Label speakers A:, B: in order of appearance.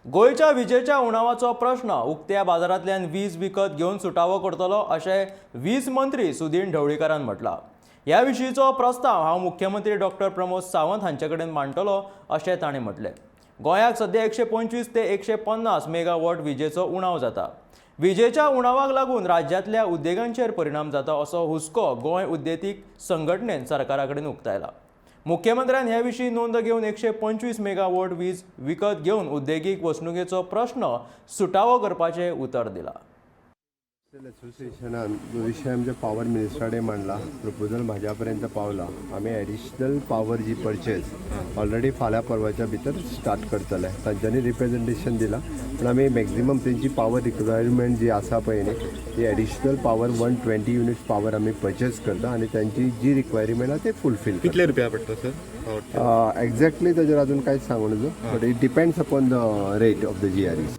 A: गोयच्या विजेच्या उणावाचो प्रश्न उक्त्या बाजारांतल्यान वीज विकत घेवन सुटावो करतलो अशें वीज मंत्री सुदीन ढवळीकारान म्हटलां. ह्या विशींचो प्रस्ताव हांव मुख्यमंत्री डॉक्टर प्रमोद सावंत हांचे कडेन मांडटलो अशें ताणें म्हटलें. गोंयाक सध्या 125 ते 150 मेगावॉट विजेचो उणाव जाता. विजेच्या उणावाक लागून राज्यांतल्या उद्देगांचेर परिणाम जाता असो हुस्को गोंय उद्देगीक संघटनेन सरकारा कडेन उक्तायला. मुख्यमंत्र्यान ह्या विशीं नोंद घेवन 125 मेगावॉट वीज विकत घेवन उद्देगीक वसणुकेचो प्रश्न सुटावो करपाचें उतर दिलां.
B: असोसिएशनान विशय आमच्या पॉवर मिनिस्टरान मांडला. प्रपोजल म्हाज्या पर्यंत पावला. आमी एडिशनल पॉवर जी परचेज ऑलरेडी फाल्यां परवाच्या भितर स्टार्ट करतले. तांच्यांनी रिप्रेझेंटेशन दिलां पण आमी मॅक्झिमम तेंची पॉवर रिक्वायरमेंट जी आसा पळय न्ही ती एडिशनल पॉवर 120 युनिट्स पॉवर आमी परचेज करता आनी तांची जी रिक्वायरमेंट आसा ते फुलफील.
C: कितले रुपया पडटा सर?
B: एक्झॅक्टली ताजेर अजून कांयच सांगूं नजो but it depends upon the rate of the GREs.